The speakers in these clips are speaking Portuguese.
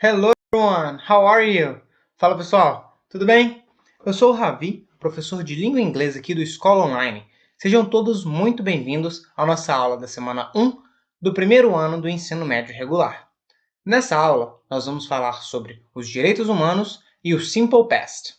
Hello everyone, how are you? Fala pessoal, tudo bem? Eu sou o Ravi, professor de língua inglesa aqui do Escola Online. Sejam todos muito bem-vindos à nossa aula da semana 1 do primeiro ano do ensino médio regular. Nessa aula, nós vamos falar sobre os direitos humanos e o Simple Past.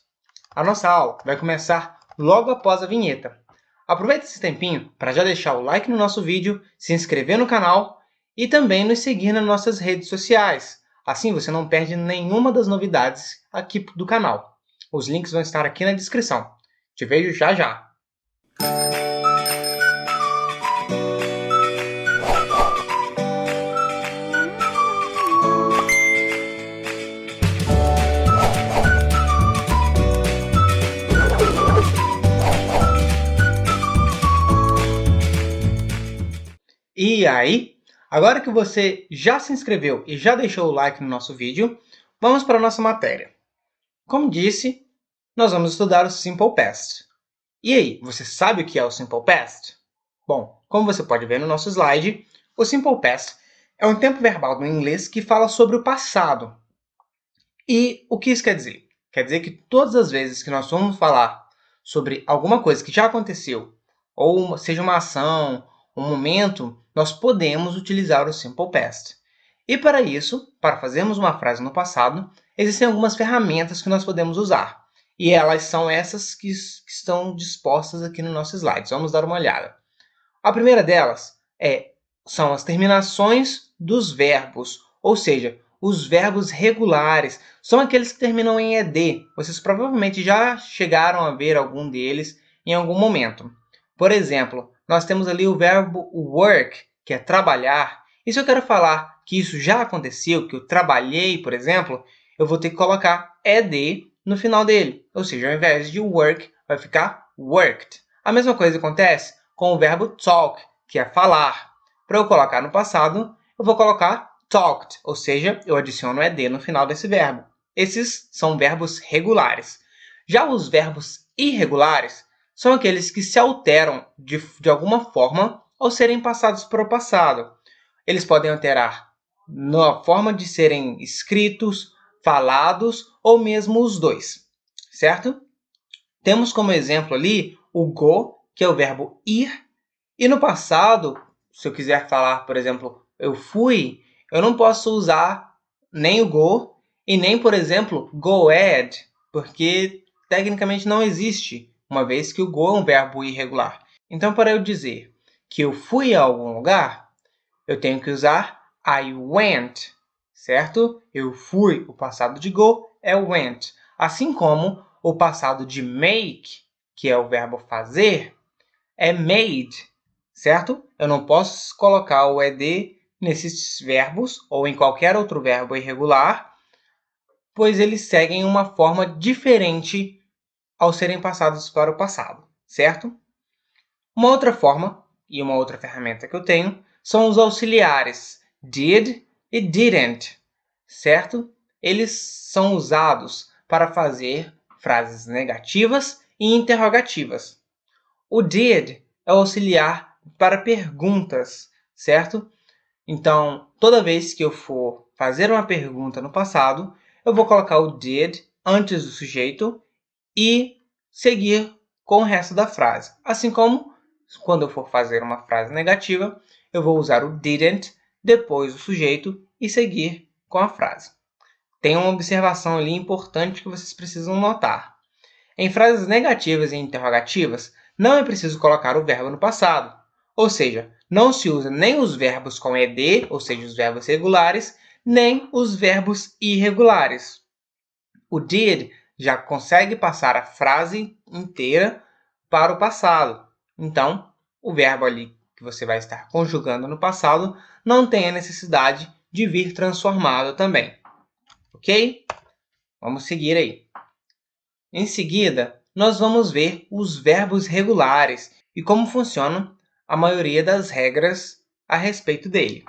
A nossa aula vai começar logo após a vinheta. Aproveite esse tempinho para já deixar o like no nosso vídeo, se inscrever no canal e também nos seguir nas nossas redes sociais. Assim você não perde nenhuma das novidades aqui do canal. Os links vão estar aqui na descrição. Te vejo já já! E aí? Agora que você já se inscreveu e já deixou o like no nosso vídeo, vamos para a nossa matéria. Como disse, nós vamos estudar o Simple Past. E aí, você sabe o que é o Simple Past? Bom, como você pode ver no nosso slide, o Simple Past é um tempo verbal do inglês que fala sobre o passado. E o que isso quer dizer? Quer dizer que todas as vezes que nós vamos falar sobre alguma coisa que já aconteceu, ou seja uma ação, um momento, nós podemos utilizar o Simple Past. E para isso, para fazermos uma frase no passado, existem algumas ferramentas que nós podemos usar. E elas são essas que estão dispostas aqui no nosso slide. Vamos dar uma olhada. A primeira delas são as terminações dos verbos, ou seja, os verbos regulares. São aqueles que terminam em ed. Vocês provavelmente já chegaram a ver algum deles em algum momento. Por exemplo, nós temos ali o verbo work, que é trabalhar. E se eu quero falar que isso já aconteceu, que eu trabalhei, por exemplo, eu vou ter que colocar ed no final dele. Ou seja, ao invés de work, vai ficar worked. A mesma coisa acontece com o verbo talk, que é falar. Para eu colocar no passado, eu vou colocar talked, ou seja, eu adiciono ed no final desse verbo. Esses são verbos regulares. Já os verbos irregulares são aqueles que se alteram de alguma forma ao serem passados para o passado. Eles podem alterar na forma de serem escritos, falados ou mesmo os dois, certo? Temos como exemplo ali o go, que é o verbo ir, e no passado, se eu quiser falar, por exemplo, eu fui, eu não posso usar nem o go e nem, por exemplo, goed, porque tecnicamente não existe, uma vez que o go é um verbo irregular. Então, para eu dizer que eu fui a algum lugar, eu tenho que usar I went, certo? Eu fui, o passado de go é went. Assim como o passado de make, que é o verbo fazer, é made, certo? Eu não posso colocar o ed nesses verbos ou em qualquer outro verbo irregular, pois eles seguem uma forma diferente ao serem passados para o passado, certo? Uma outra forma e uma outra ferramenta que eu tenho são os auxiliares did e didn't, certo? Eles são usados para fazer frases negativas e interrogativas. O did é o auxiliar para perguntas, certo? Então, toda vez que eu for fazer uma pergunta no passado, eu vou colocar o did antes do sujeito e seguir com o resto da frase. Assim como, quando eu for fazer uma frase negativa, eu vou usar o didn't depois do sujeito e seguir com a frase. Tem uma observação ali importante que vocês precisam notar. Em frases negativas e interrogativas, não é preciso colocar o verbo no passado. Ou seja, não se usa nem os verbos com ed, ou seja, os verbos regulares, nem os verbos irregulares. O did já consegue passar a frase inteira para o passado. Então, o verbo ali que você vai estar conjugando no passado não tem a necessidade de vir transformado também. Ok? Vamos seguir aí. Em seguida, nós vamos ver os verbos regulares e como funcionam a maioria das regras a respeito dele.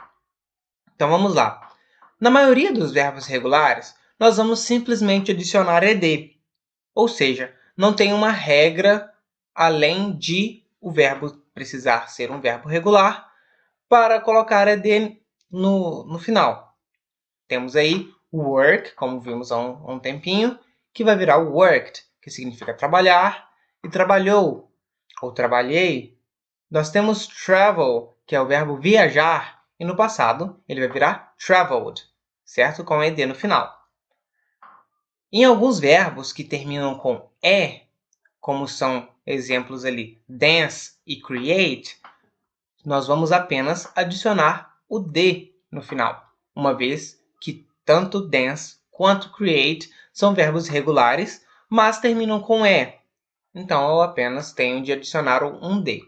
Então vamos lá. Na maioria dos verbos regulares, nós vamos simplesmente adicionar ed, ou seja, não tem uma regra além de o verbo precisar ser um verbo regular para colocar ed no final. Temos aí work, como vimos há um tempinho, que vai virar worked, que significa trabalhar, e trabalhou, ou trabalhei. Nós temos travel, que é o verbo viajar, e no passado ele vai virar traveled, certo? Com ed no final. Em alguns verbos que terminam com e, como são exemplos ali dance e create, nós vamos apenas adicionar o d no final, uma vez que tanto dance quanto create são verbos regulares, mas terminam com e. Então, eu apenas tenho de adicionar um d.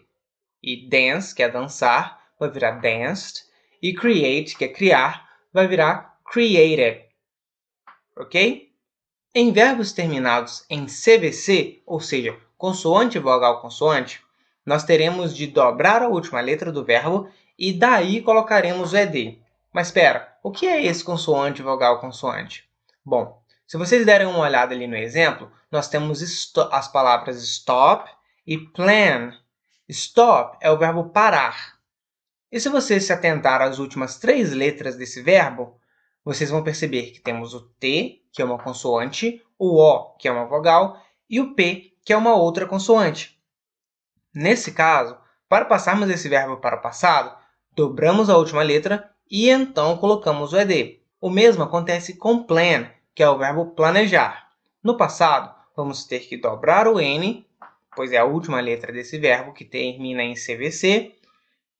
E dance, que é dançar, vai virar danced, e create, que é criar, vai virar created. Ok? Em verbos terminados em CVC, ou seja, consoante, vogal, consoante, nós teremos de dobrar a última letra do verbo e daí colocaremos o ed. Mas espera, o que é esse consoante, vogal, consoante? Bom, se vocês derem uma olhada ali no exemplo, nós temos as palavras stop e plan. Stop é o verbo parar. E se vocês se atentar às últimas 3 letras desse verbo, vocês vão perceber que temos o T, que é uma consoante, o O, que é uma vogal, e o P, que é uma outra consoante. Nesse caso, para passarmos esse verbo para o passado, dobramos a última letra e então colocamos o ed. O mesmo acontece com plan, que é o verbo planejar. No passado, vamos ter que dobrar o N, pois é a última letra desse verbo que termina em CVC,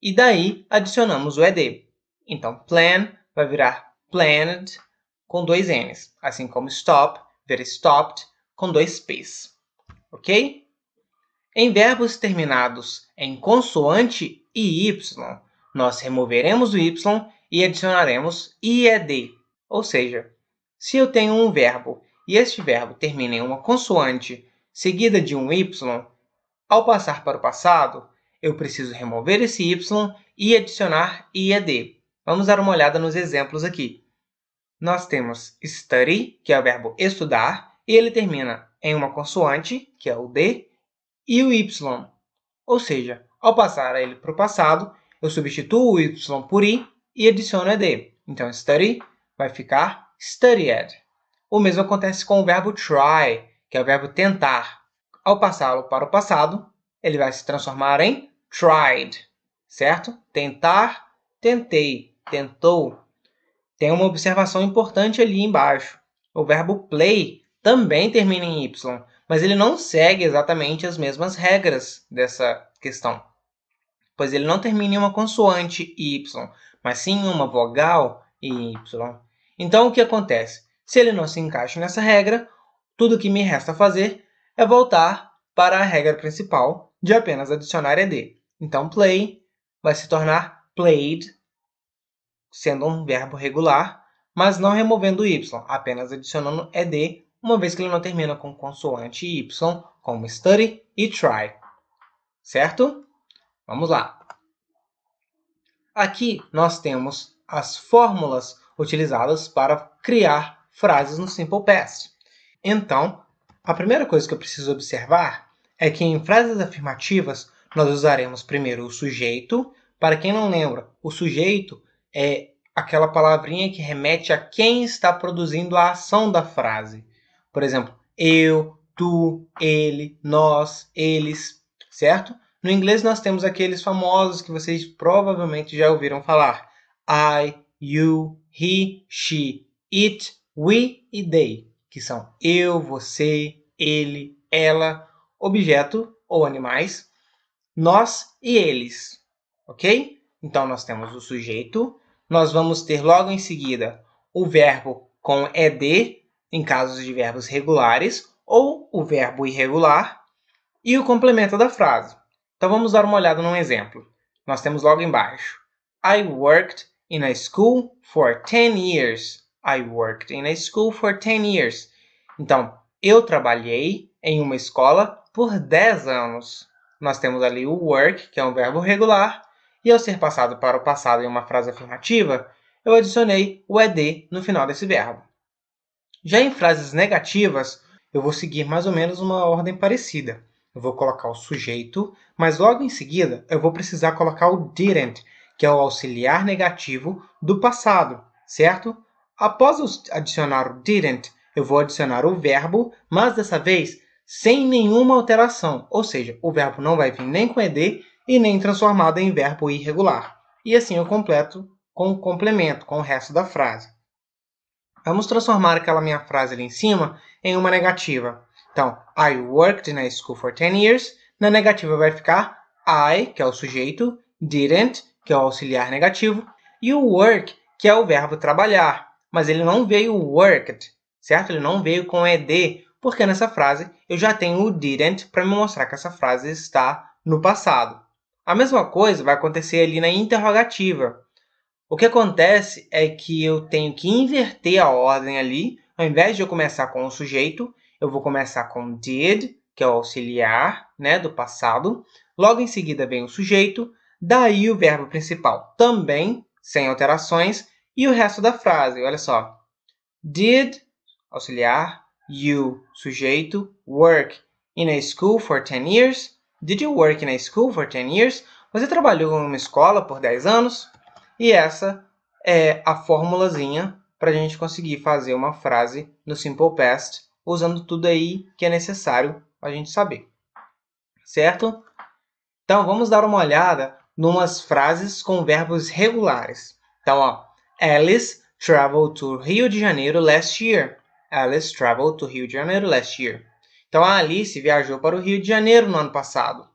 e daí adicionamos o ed. Então, plan vai virar planned com 2 N's, assim como stop vira stopped com 2 P's. Ok? Em verbos terminados em consoante e y, nós removeremos o y e adicionaremos ied. Ou seja, se eu tenho um verbo e este verbo termina em uma consoante seguida de um y, ao passar para o passado, eu preciso remover esse y e adicionar ied. Vamos dar uma olhada nos exemplos aqui. Nós temos study, que é o verbo estudar, e ele termina em uma consoante, que é o d, e o y. Ou seja, ao passar ele para o passado, eu substituo o y por i e adiciono ed. Então, study vai ficar studied. O mesmo acontece com o verbo try, que é o verbo tentar. Ao passá-lo para o passado, ele vai se transformar em tried, certo? Tentar, tentei, tentou. Tem uma observação importante ali embaixo. O verbo play também termina em y, mas ele não segue exatamente as mesmas regras dessa questão, pois ele não termina em uma consoante y, mas sim em uma vogal y. Então, o que acontece? Se ele não se encaixa nessa regra, tudo o que me resta fazer é voltar para a regra principal de apenas adicionar ed. Então, play vai se tornar played, sendo um verbo regular, mas não removendo o y, apenas adicionando ed, uma vez que ele não termina com consoante y, como study e try. Certo? Vamos lá. Aqui nós temos as fórmulas utilizadas para criar frases no Simple Past. Então, a primeira coisa que eu preciso observar é que em frases afirmativas nós usaremos primeiro o sujeito. Para quem não lembra, o sujeito é aquela palavrinha que remete a quem está produzindo a ação da frase. Por exemplo, eu, tu, ele, nós, eles, certo? No inglês nós temos aqueles famosos que vocês provavelmente já ouviram falar. I, you, he, she, it, we e they, que são eu, você, ele, ela, objeto ou animais, nós e eles, ok? Então, nós temos o sujeito, nós vamos ter logo em seguida o verbo com ed, em casos de verbos regulares, ou o verbo irregular, e o complemento da frase. Então, vamos dar uma olhada num exemplo. Nós temos logo embaixo. I worked in a school for 10 years. I worked in a school for 10 years. Então, eu trabalhei em uma escola por 10 anos. Nós temos ali o work, que é um verbo regular, e ao ser passado para o passado em uma frase afirmativa, eu adicionei o ed no final desse verbo. Já em frases negativas, eu vou seguir mais ou menos uma ordem parecida. Eu vou colocar o sujeito, mas logo em seguida eu vou precisar colocar o didn't, que é o auxiliar negativo do passado, certo? Após adicionar o didn't, eu vou adicionar o verbo, mas dessa vez sem nenhuma alteração, ou seja, o verbo não vai vir nem com ed e nem transformado em verbo irregular. E assim eu completo com o complemento, com o resto da frase. Vamos transformar aquela minha frase ali em cima em uma negativa. Então, I worked in a school for 10 years. Na negativa vai ficar I, que é o sujeito, didn't, que é o auxiliar negativo, e o work, que é o verbo trabalhar. Mas ele não veio worked, certo? Ele não veio com ed, porque nessa frase eu já tenho o didn't para me mostrar que essa frase está no passado. A mesma coisa vai acontecer ali na interrogativa. O que acontece é que eu tenho que inverter a ordem ali. Ao invés de eu começar com o sujeito, eu vou começar com did, que é o auxiliar, né, do passado. Logo em seguida vem o sujeito, daí o verbo principal também, sem alterações, e o resto da frase. Olha só. Did, auxiliar, you, sujeito, work in a school for 10 years? Did you work in a school for 10 years? Você trabalhou em uma escola por 10 anos? E essa é a formulazinha para a gente conseguir fazer uma frase no Simple Past, usando tudo aí que é necessário a gente saber. Certo? Então, vamos dar uma olhada em umas frases com verbos regulares. Então, ó, Alice traveled to Rio de Janeiro last year. Alice traveled to Rio de Janeiro last year. Então, a Alice viajou para o Rio de Janeiro no ano passado.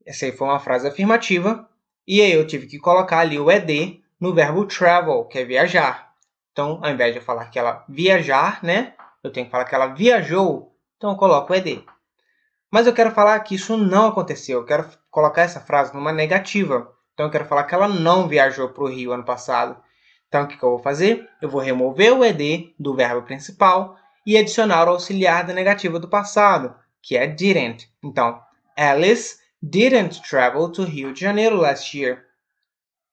Essa aí foi uma frase afirmativa. E aí eu tive que colocar ali o ed no verbo travel, que é viajar. Então, ao invés de eu falar que ela viajar, né? Eu tenho que falar que ela viajou. Então, eu coloco o ed. Mas eu quero falar que isso não aconteceu. Eu quero colocar essa frase numa negativa. Então, eu quero falar que ela não viajou para o Rio ano passado. Então, o que eu vou fazer? Eu vou remover o ed do verbo principal e adicionar o auxiliar da negativa do passado, que é didn't. Então, Alice didn't travel to Rio de Janeiro last year.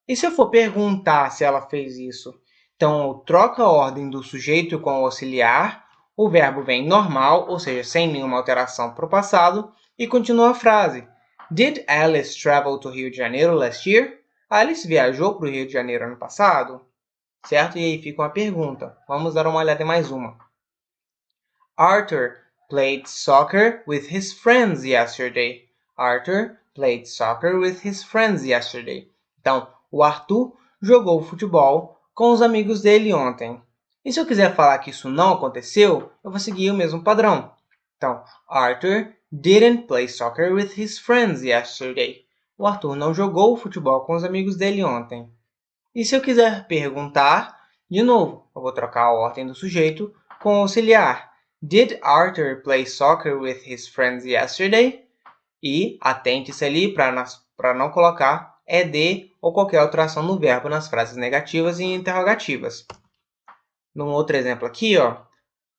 E se eu for perguntar se ela fez isso? Então, eu troco a ordem do sujeito com o auxiliar, o verbo vem normal, ou seja, sem nenhuma alteração para o passado, e continua a frase. Did Alice travel to Rio de Janeiro last year? Alice viajou para o Rio de Janeiro ano passado? Certo? E aí fica uma pergunta. Vamos dar uma olhada em mais uma. Arthur played soccer with his friends yesterday. Arthur played soccer with his friends yesterday. Então, o Arthur jogou futebol com os amigos dele ontem. E se eu quiser falar que isso não aconteceu, eu vou seguir o mesmo padrão. Então, Arthur didn't play soccer with his friends yesterday. O Arthur não jogou futebol com os amigos dele ontem. E se eu quiser perguntar, de novo, eu vou trocar a ordem do sujeito com o auxiliar. Did Arthur play soccer with his friends yesterday? E atente-se ali para não colocar ed ou qualquer alteração no verbo nas frases negativas e interrogativas. Num outro exemplo aqui, ó,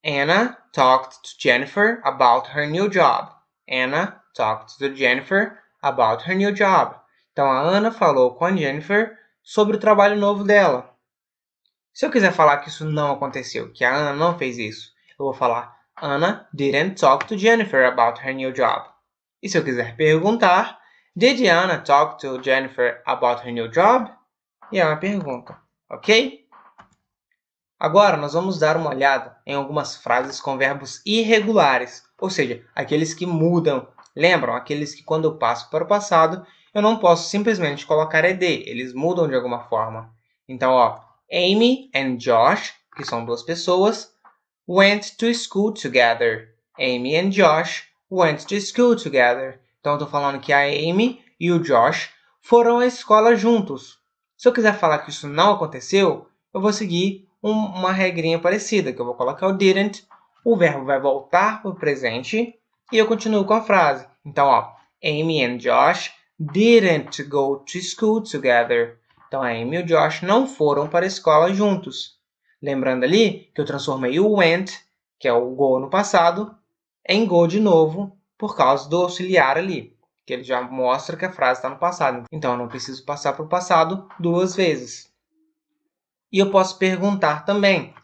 Anna talked to Jennifer about her new job. Anna talked to Jennifer about her new job. Então, a Ana falou com a Jennifer sobre o trabalho novo dela. Se eu quiser falar que isso não aconteceu, que a Ana não fez isso, eu vou falar Anna didn't talk to Jennifer about her new job. E se eu quiser perguntar, Did Anna talk to Jennifer about her new job? E é uma pergunta, ok? Agora, nós vamos dar uma olhada em algumas frases com verbos irregulares, ou seja, aqueles que mudam. Lembram? Aqueles que quando eu passo para o passado, eu não posso simplesmente colocar ed, eles mudam de alguma forma. Então, ó, Amy and Josh, que são duas pessoas, went to school together. Amy and Josh went to school together. Então, eu estou falando que a Amy e o Josh foram à escola juntos. Se eu quiser falar que isso não aconteceu, eu vou seguir uma regrinha parecida, que eu vou colocar o didn't, o verbo vai voltar para o presente e eu continuo com a frase. Então, ó, Amy and Josh didn't go to school together. Então, a Amy e o Josh não foram para a escola juntos. Lembrando ali que eu transformei o went, que é o go no passado, em go de novo, por causa do auxiliar ali, que ele já mostra que a frase está no passado. Então, eu não preciso passar para o passado duas vezes. E eu posso perguntar também,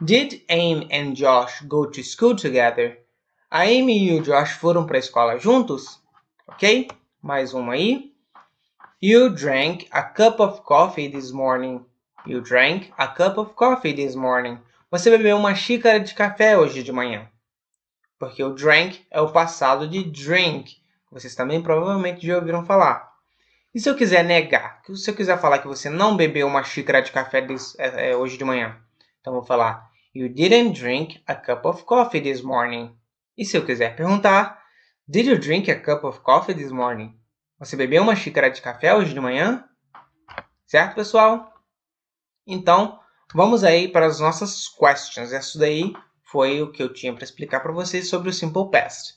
Did Amy and Josh go to school together? A Amy e o Josh foram para a escola juntos? Ok? Mais uma aí. You drank a cup of coffee this morning. You drank a cup of coffee this morning. Você bebeu uma xícara de café hoje de manhã. Porque o drank é o passado de drink. Vocês também provavelmente já ouviram falar. E se eu quiser negar? Se eu quiser falar que você não bebeu uma xícara de café hoje de manhã? Então eu vou falar You didn't drink a cup of coffee this morning. E se eu quiser perguntar Did you drink a cup of coffee this morning? Você bebeu uma xícara de café hoje de manhã? Certo, pessoal? Então, vamos aí para as nossas questions. Isso daí foi o que eu tinha para explicar para vocês sobre o Simple Past.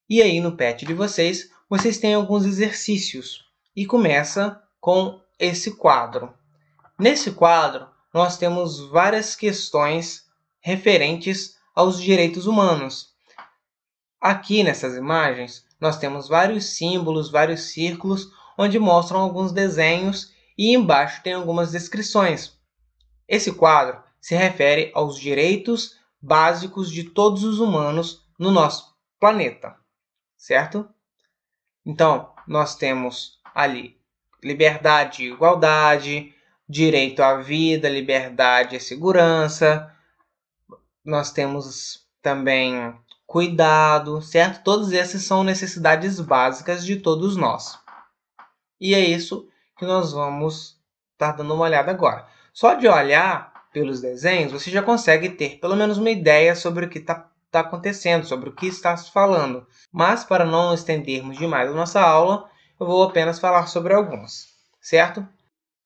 E aí no pad de vocês têm alguns exercícios. E começa com esse quadro. Nesse quadro, nós temos várias questões referentes aos direitos humanos. Aqui nessas imagens, nós temos vários símbolos, vários círculos, onde mostram alguns desenhos e embaixo tem algumas descrições. Esse quadro se refere aos direitos básicos de todos os humanos no nosso planeta, certo? Então, nós temos ali liberdade e igualdade, direito à vida, liberdade e segurança. Nós temos também cuidado, certo? Todas essas são necessidades básicas de todos nós. E é isso que nós vamos estar dando uma olhada agora. Só de olhar pelos desenhos, você já consegue ter pelo menos uma ideia sobre o que está acontecendo, sobre o que está se falando. Mas, para não estendermos demais a nossa aula, eu vou apenas falar sobre alguns, certo?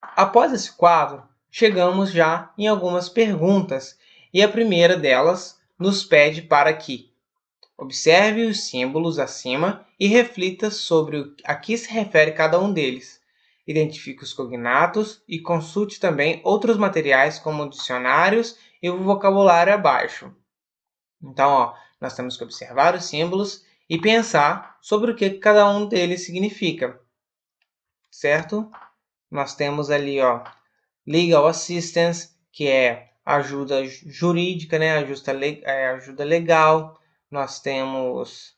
Após esse quadro, chegamos já em algumas perguntas, e a primeira delas nos pede para que observe os símbolos acima e reflita sobre a que se refere cada um deles. Identifique os cognatos e consulte também outros materiais como dicionários e o vocabulário abaixo. Então, nós temos que observar os símbolos e pensar sobre o que cada um deles significa, certo? Nós temos ali, legal assistance, que é ajuda jurídica, né? Ajuda legal. Nós temos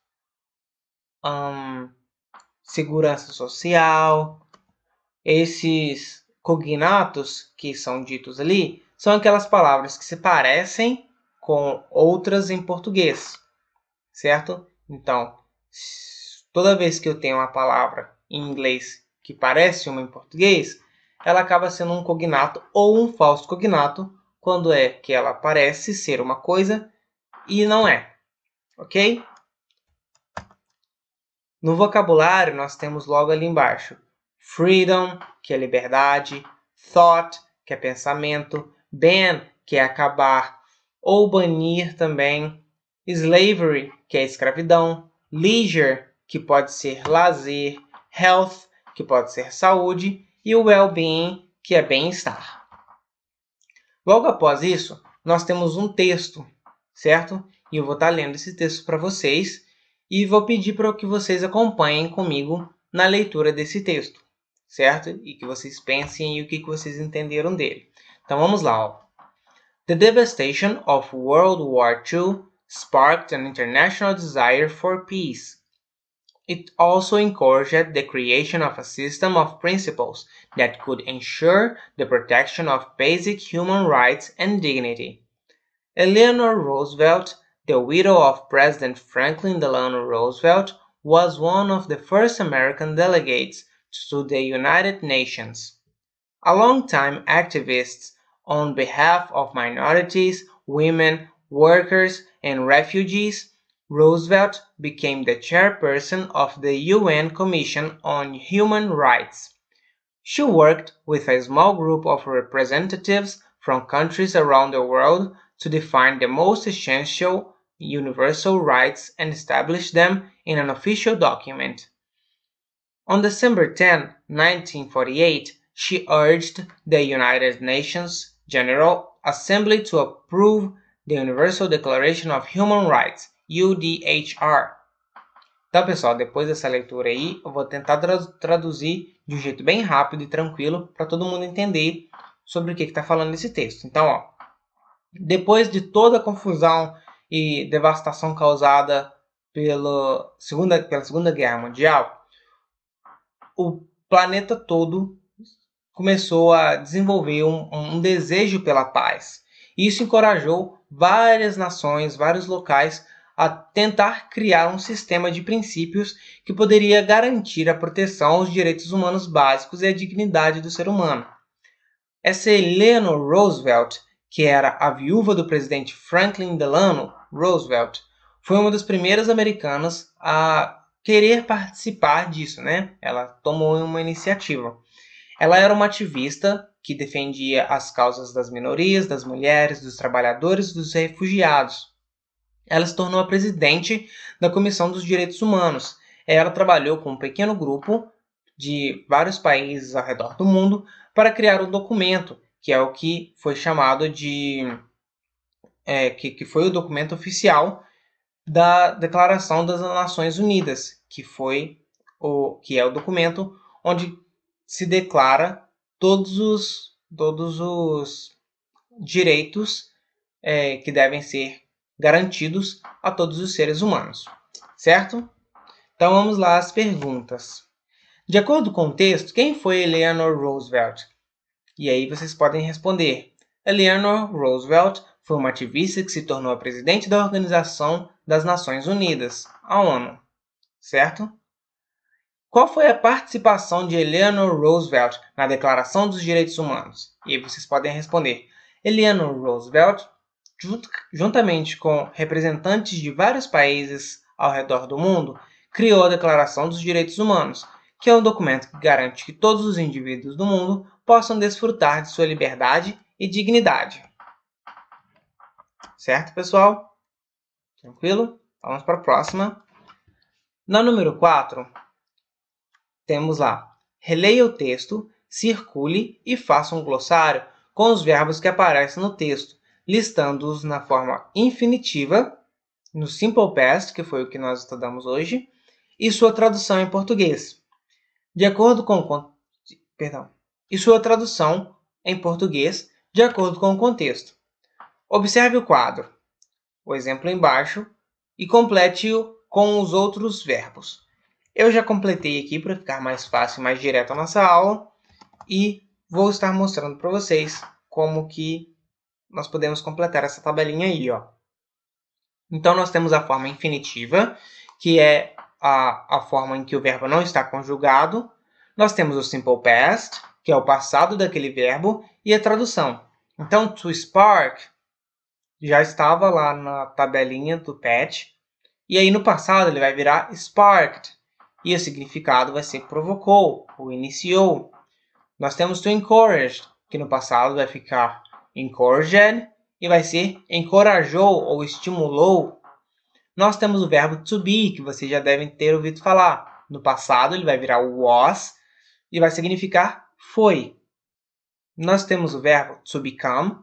segurança social. Esses cognatos que são ditos ali são aquelas palavras que se parecem com outras em português, certo? Então, toda vez que eu tenho uma palavra em inglês que parece uma em português, ela acaba sendo um cognato ou um falso cognato quando é que ela parece ser uma coisa e não é, ok? No vocabulário, nós temos logo ali embaixo freedom, que é liberdade, thought, que é pensamento, ban, que é acabar ou banir também, slavery, que é escravidão, leisure, que pode ser lazer, health, que pode ser saúde, e o well-being, que é bem-estar. Logo após isso, nós temos um texto, certo? E eu vou estar lendo esse texto para vocês e vou pedir para que vocês acompanhem comigo na leitura desse texto, certo? E que vocês pensem em o que vocês entenderam dele. Então vamos lá. The devastation of World War II sparked an international desire for peace. It also encouraged the creation of a system of principles that could ensure the protection of basic human rights and dignity. Eleanor Roosevelt, the widow of President Franklin Delano Roosevelt, was one of the first American delegates to the United Nations. A longtime activist on behalf of minorities, women, workers, and refugees, Roosevelt became the chairperson of the UN Commission on Human Rights. She worked with a small group of representatives from countries around the world to define the most essential universal rights and establish them in an official document. On December 10, 1948, she urged the United Nations General Assembly to approve the Universal Declaration of Human Rights, UDHR. Então, pessoal, depois dessa leitura aí, eu vou tentar traduzir de um jeito bem rápido e tranquilo para todo mundo entender sobre o que está falando esse texto. Então, depois de toda a confusão e devastação causada pela Segunda Guerra Mundial, o planeta todo começou a desenvolver um desejo pela paz. Isso encorajou várias nações, vários locais a tentar criar um sistema de princípios que poderia garantir a proteção aos direitos humanos básicos e a dignidade do ser humano. Essa Eleanor Roosevelt, que era a viúva do presidente Franklin Delano Roosevelt, foi uma das primeiras americanas a querer participar disso, né? Ela tomou uma iniciativa. Ela era uma ativista que defendia as causas das minorias, das mulheres, dos trabalhadores e dos refugiados. Ela se tornou a presidente da Comissão dos Direitos Humanos. Ela trabalhou com um pequeno grupo de vários países ao redor do mundo para criar um documento, que é o que foi chamado de... que foi o documento oficial da Declaração das Nações Unidas, que é o documento onde se declara todos os direitos que devem ser garantidos a todos os seres humanos, certo? Então vamos lá às perguntas. De acordo com o texto, quem foi Eleanor Roosevelt? E aí vocês podem responder. Eleanor Roosevelt foi uma ativista que se tornou a presidente da Organização das Nações Unidas, a ONU, certo? Qual foi a participação de Eleanor Roosevelt na Declaração dos Direitos Humanos? E aí vocês podem responder. Eleanor Roosevelt, juntamente com representantes de vários países ao redor do mundo, criou a Declaração dos Direitos Humanos, que é um documento que garante que todos os indivíduos do mundo possam desfrutar de sua liberdade e dignidade. Certo, pessoal? Tranquilo? Vamos para a próxima. Na número 4, temos lá, releia o texto, circule e faça um glossário com os verbos que aparecem no texto, listando-os na forma infinitiva, no Simple Past, que foi o que nós estudamos hoje, e sua tradução em português. E sua tradução em português, de acordo com o contexto. Observe o quadro, o exemplo embaixo, e complete-o com os outros verbos. Eu já completei aqui para ficar mais fácil e mais direto a nossa aula, e vou estar mostrando para vocês como que nós podemos completar essa tabelinha aí, ó. Então, nós temos a forma infinitiva, que é a forma em que o verbo não está conjugado. Nós temos o Simple Past, que é o passado daquele verbo, e a tradução. Então, to spark já estava lá na tabelinha do PET, e aí no passado ele vai virar sparked, e o significado vai ser provocou, ou iniciou. Nós temos to encourage, que no passado vai ficar encouraged, e vai ser encorajou ou estimulou. Nós temos o verbo to be, que vocês já devem ter ouvido falar. No passado ele vai virar was, e vai significar foi. Nós temos o verbo to become,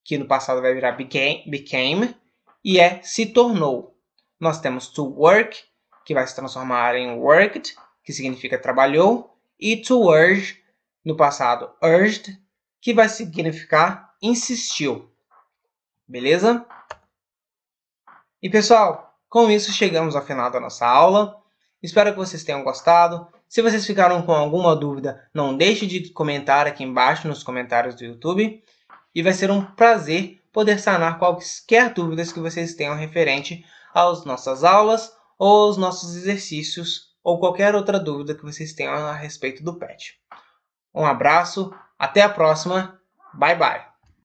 que no passado vai virar became, e é se tornou. Nós temos to work, que vai se transformar em worked, que significa trabalhou, e to urge, no passado urged, que vai significar insistiu. Beleza? E pessoal, com isso chegamos ao final da nossa aula. Espero que vocês tenham gostado. Se vocês ficaram com alguma dúvida, não deixe de comentar aqui embaixo nos comentários do YouTube. E vai ser um prazer poder sanar quaisquer dúvidas que vocês tenham referente às nossas aulas ou aos nossos exercícios ou qualquer outra dúvida que vocês tenham a respeito do PET. Um abraço, até a próxima, bye bye!